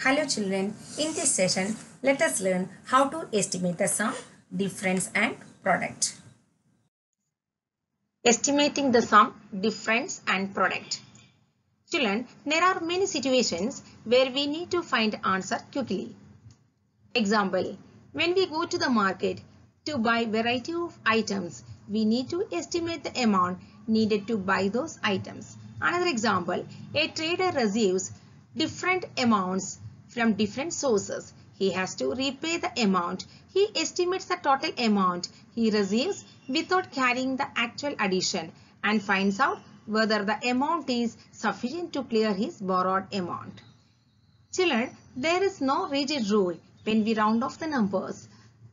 Hello children, in this session let us learn how to estimate the sum, difference and product. Estimating the sum, difference and product. Children, there are many situations where we need to find answer quickly. Example, when we go to the market to buy variety of items, we need to estimate the amount needed to buy those items. Another example, a trader receives different amounts from different sources. He has to repay the amount. He estimates the total amount he receives without carrying the actual addition and finds out whether the amount is sufficient to clear his borrowed amount. Children, there is no rigid rule when we round off the numbers.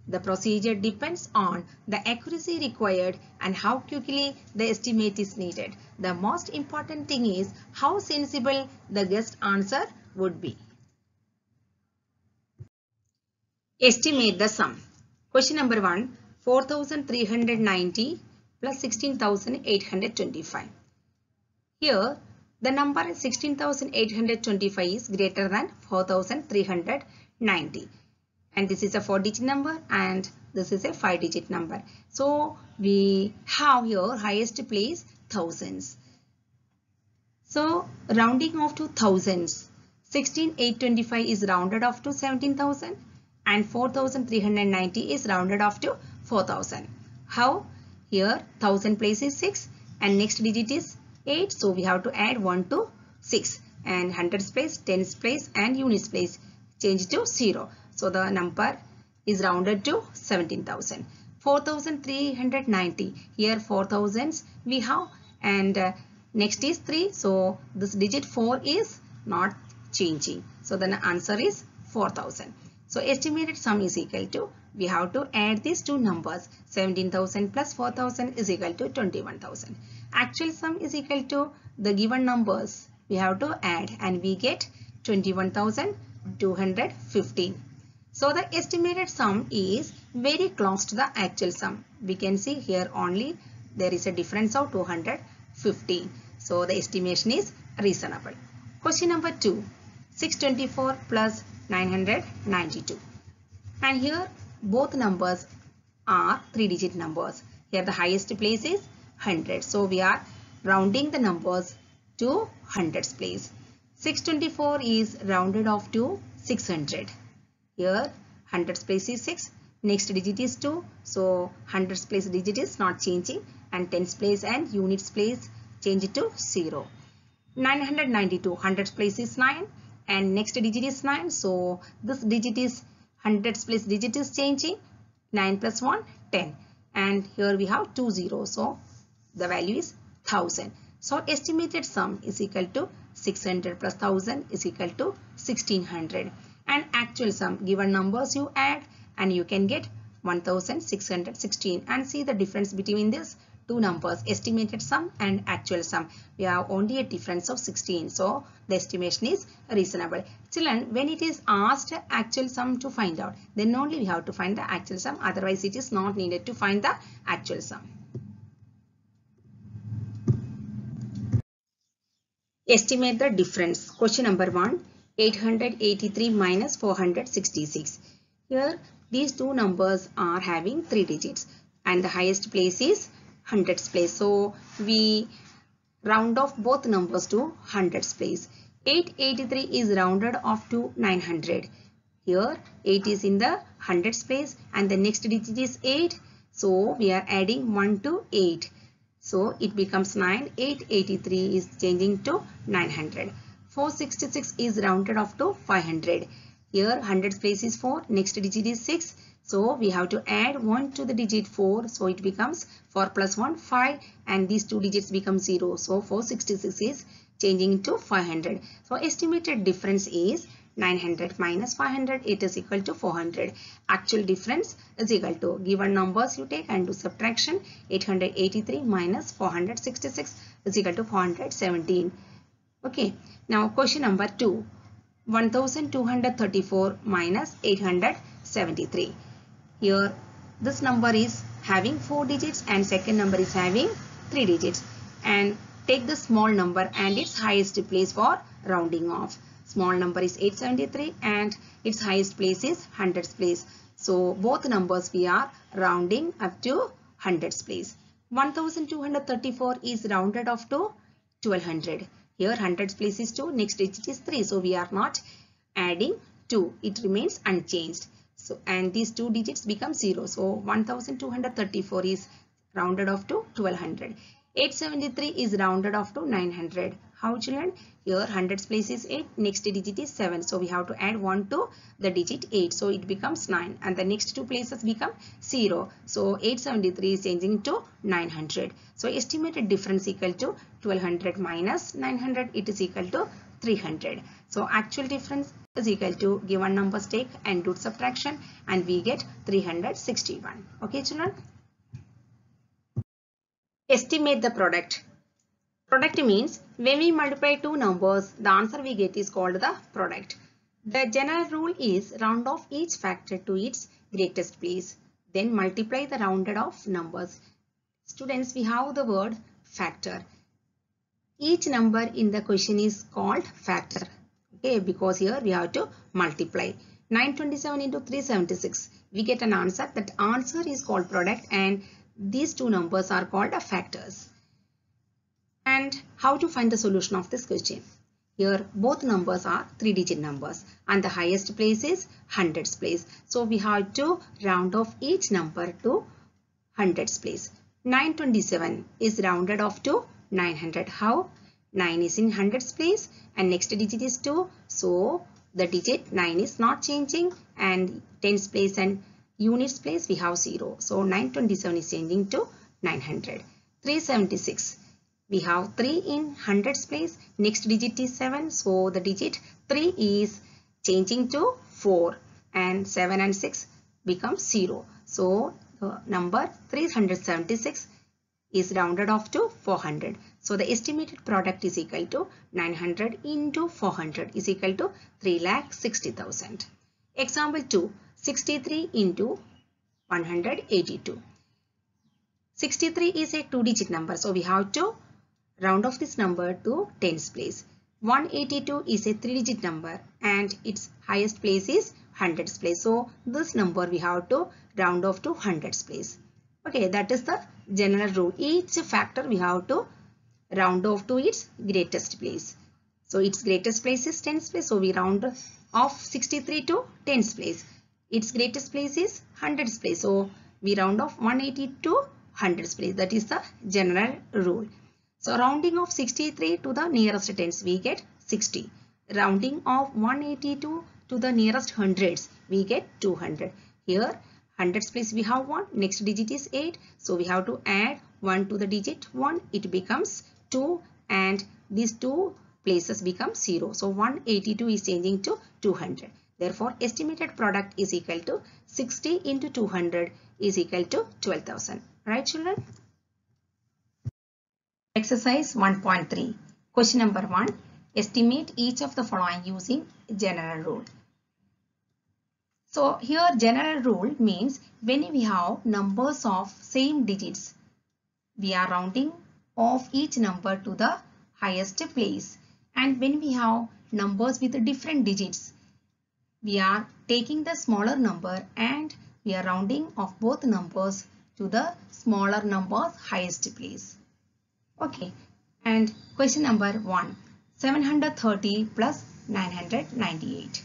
The procedure depends on the accuracy required and how quickly the estimate is needed. The most important thing is how sensible the guessed answer would be. Estimate the sum. Question number 1. 4,390 plus 16,825. Here, the number 16,825 is greater than 4,390. And this is a 4-digit number and this is a 5-digit number. So, we have here highest place thousands. So, rounding off to thousands. 16,825 is rounded off to 17,000 and 4,390 is rounded off to 4,000. How? Here 1000 place is 6 and next digit is 8. So, we have to add 1 to 6 and hundreds place, tens place and units place change to 0. So, the number is rounded to 17,000. 4,390. Here 4,000s we have and next is 3. So, this digit 4 is not changing. So, the answer is 4,000. So, estimated sum is equal to, we have to add these two numbers. 17,000 plus 4,000 is equal to 21,000. Actual sum is equal to the given numbers. We have to add and we get 21,215. So, the estimated sum is very close to the actual sum. We can see here only there is a difference of 215. So, the estimation is reasonable. Question number 2. 624 plus 992. And here both numbers are 3-digit numbers. Here the highest place is 100. So, we are rounding the numbers to hundreds place. 624 is rounded off to 600. Here hundreds place is 6, next digit is 2, so hundreds place digit is not changing and tens place and units place change it to 0. 992, hundreds place is 9 and next digit is 9, so this digit is hundreds place digit is changing, 9 plus 1, 10 and here we have 2 zeros, so the value is 1000. So, estimated sum is equal to 600 plus 1000 is equal to 1600. And actual sum, given numbers you add and you can get 1616 and see the difference between these two numbers, estimated sum and actual sum. We have only a difference of 16. So, the estimation is reasonable. Children, when it is asked actual sum to find out, then only we have to find the actual sum. Otherwise, it is not needed to find the actual sum. Estimate the difference. Question number 1. 883 minus 466. Here these two numbers are having 3 digits and the highest place is hundreds place. So, we round off both numbers to hundreds place. 883 is rounded off to 900. Here 8 is in the hundreds place and the next digit is 8. So, we are adding 1 to 8. So, it becomes 9. 883 is changing to 900. 466 is rounded off to 500. Here hundreds place is 4, next digit is 6. So, we have to add 1 to the digit 4. So, it becomes 4 plus 1, 5 and these two digits become 0. So, 466 is changing to 500. So, estimated difference is 900 minus 500, it is equal to 400. Actual difference is equal to, given numbers you take and do subtraction, 883 minus 466 is equal to 417. Okay, now question number 2. 1234 minus 873. Here this number is having 4 digits and second number is having 3 digits. And take the small number and its highest place for rounding off. small number is 873 and its highest place is hundreds place. So both numbers we are rounding up to hundreds place. 1234 is rounded off to 1200. Here hundreds place is 2, next digit is 3. So we are not adding 2. It remains unchanged. So and these two digits become 0. So 1234 is rounded off to 1200. 873 is rounded off to 900. How children? Here hundreds place is 8, next digit is 7. So we have to add 1 to the digit 8. So it becomes 9 and the next two places become 0. So 873 is changing to 900. So estimated difference equal to 1200 minus 900, it is equal to 300. So actual difference is equal to given numbers take and do subtraction and we get 361. Okay children? Estimate the product. Product means when we multiply two numbers, the answer we get is called the product. The general rule is round off each factor to its greatest place. Then multiply the rounded off numbers. Students, we have the word factor. Each number in the question is called factor. Okay, because here we have to multiply. 927 into 376. We get an answer. That answer is called product and these two numbers are called factors. And how to find the solution of this question? Here both numbers are 3-digit numbers and the highest place is hundreds place. So we have to round off each number to hundreds place. 927 is rounded off to 900. How? 9 is in hundreds place and next digit is 2. So the digit 9 is not changing and tens place and units place we have 0. So 927 is changing to 900. 376. We have 3 in hundreds place. Next digit is 7. So the digit 3 is changing to 4 and 7 and 6 becomes 0. So the number 376 is rounded off to 400. So the estimated product is equal to 900 into 400 is equal to 3,60,000. Example 2. 63 into 182. 63 is a 2-digit number. So we have to round off this number to tens place. 182 is a 3-digit number and its highest place is hundreds place. So this number we have to round off to hundreds place. Okay, that is the general rule. Each factor we have to round off to its greatest place. So its greatest place is tens place. So we round off 63 to tens place. Its greatest place is hundreds place. So we round off 180 to hundreds place. That is the general rule. So rounding off 63 to the nearest tens we get 60. Rounding off 182 to the nearest hundreds we get 200. Here hundreds place we have 1. Next digit is 8. So we have to add 1 to the digit 1. It becomes 2 and these two places become 0. So 182 is changing to 200. Therefore estimated product is equal to 60 into 200 is equal to 12,000. Right children? Exercise 1.3. Question number 1. Estimate each of the following using general rule. So here general rule means when we have numbers of same digits, we are rounding off each number to the highest place. And when we have numbers with different digits, we are taking the smaller number and we are rounding off both numbers to the smaller number's highest place. Okay, and question number 1. 730 plus 998.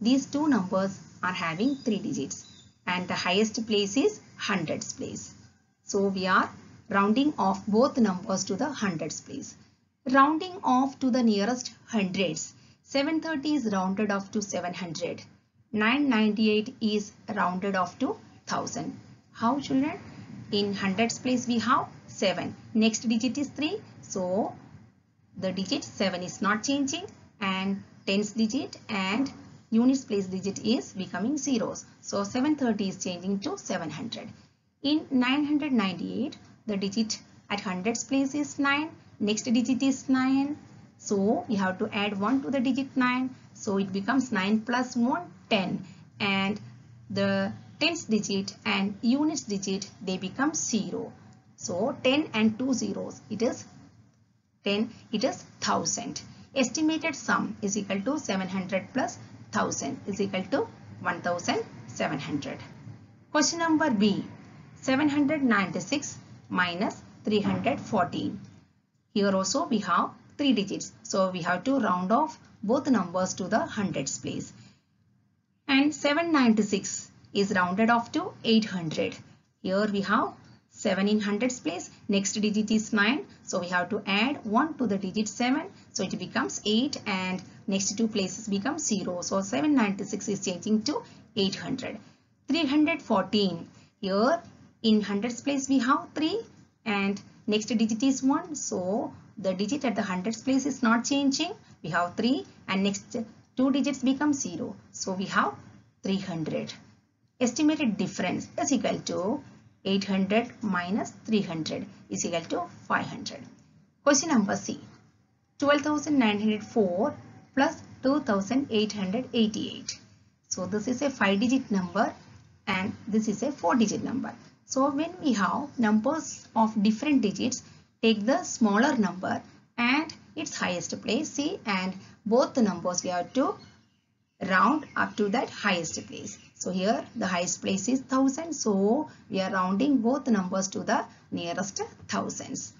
These two numbers are having 3 digits and the highest place is hundreds place. So we are rounding off both numbers to the hundreds place. Rounding off to the nearest hundreds. 730 is rounded off to 700. 998 is rounded off to 1000. How children? In hundreds place we have 7. Next digit is 3. So the digit 7 is not changing and tens digit and units place digit is becoming zeros. So 730 is changing to 700. In 998 the digit at hundreds place is 9. Next digit is 9. So you have to add 1 to the digit 9. So it becomes 9 plus 1 10 and the tens digit and units digit they become 0. So 10 and 2 zeros it is 10, it is 1000. estimated sum is equal to 700 plus 1000 is equal to 1700. Question number B, 796 minus 314. Here also we have 3 digits. So we have to round off both numbers to the hundreds place. And 796 is rounded off to 800. Here we have 7 in hundreds place. Next digit is 9. So we have to add 1 to the digit 7. So it becomes 8 and next two places become 0. So 796 is changing to 800. 314. Here in hundreds place we have 3 and next digit is 1. So the digit at the hundreds place is not changing. We have 3 and next two digits become 0. So we have 300. Estimated difference is equal to 800 minus 300 is equal to 500. Question number C. 12,904 plus 2,888. So this is a 5-digit number and this is a 4-digit number. So when we have numbers of different digits, take the smaller number and its highest place C, and both the numbers we have to round up to that highest place. So here the highest place is 1000. So we are rounding both numbers to the nearest thousands.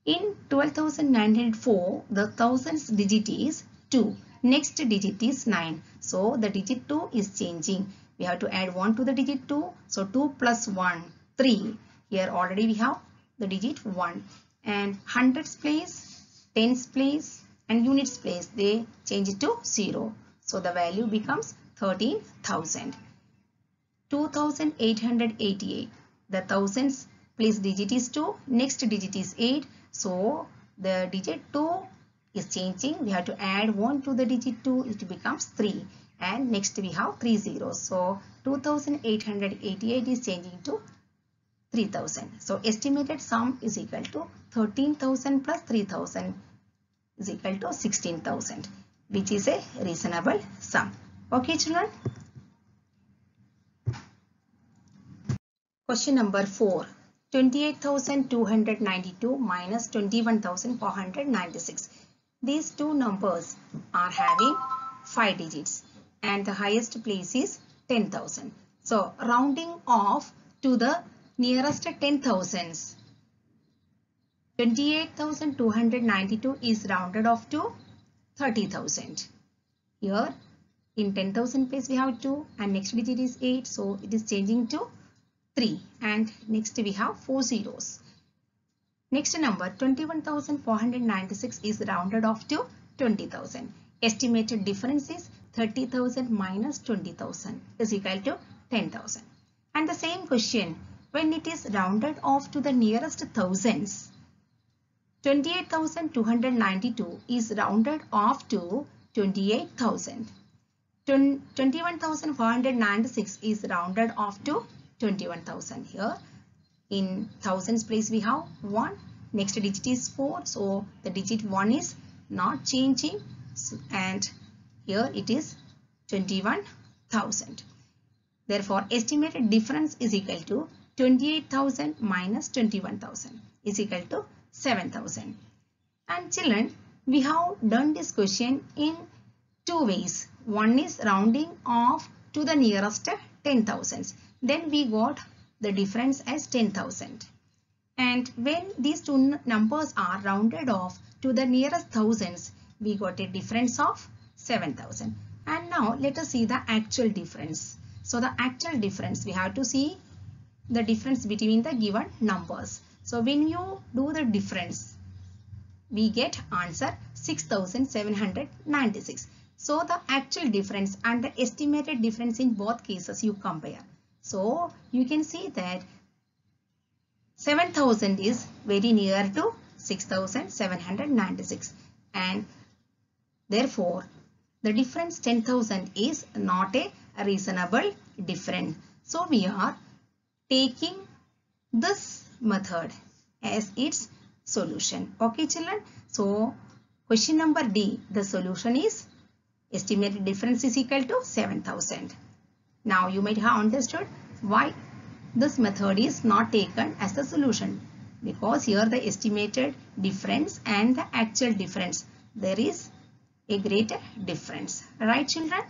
In 12,904, the thousands digit is 2. Next digit is 9. So the digit 2 is changing. We have to add 1 to the digit 2. So 2 plus 1, 3. Here already we have the digit 1. And hundreds place, tens place and units place, they change it to 0. So the value becomes 13,000. 2,888. The thousands place digit is 2. Next digit is 8. So the digit 2 is changing. We have to add 1 to the digit 2. It becomes 3. And next we have 3 zeros. So 2,888 is changing to 3,000. So estimated sum is equal to 13,000 plus 3,000 is equal to 16,000, which is a reasonable sum. Okay, children. Question number 4. 28,292 minus 21,496. These two numbers are having 5 digits and the highest place is 10,000. So rounding off to the nearest 10,000s. 28,292 is rounded off to 30,000. Here in 10,000 place we have 2 and next digit is 8. So it is changing to 3 and next we have 4 zeros. Next number 21,496 is rounded off to 20,000. Estimated difference is 30,000 minus 20,000 is equal to 10,000. And the same question, when it is rounded off to the nearest thousands, 28,292 is rounded off to 28,000. 21,496 is rounded off to 21,000. Here in thousands place we have 1. Next digit is 4. So the digit 1 is not changing. And here it is 21,000. Therefore, estimated difference is equal to 28,000 minus 21,000 is equal to 7,000. And children, we have done this question in 2 ways. One is rounding off to the nearest 10,000s. Then we got the difference as 10,000. And when these two numbers are rounded off to the nearest thousands, we got a difference of 7,000. And now let us see the actual difference. So the actual difference, we have to see the difference between the given numbers. So when you do the difference, we get answer 6,796. So the actual difference and the estimated difference in both cases you compare. So you can see that 7,000 is very near to 6,796 and therefore the difference 10,000 is not a reasonable difference. So we are taking this method as its solution. Okay, children. So question number D, the solution is estimated difference is equal to 7,000. Now you might have understood why this method is not taken as the solution, because here the estimated difference and the actual difference, there is a great difference. Right, children?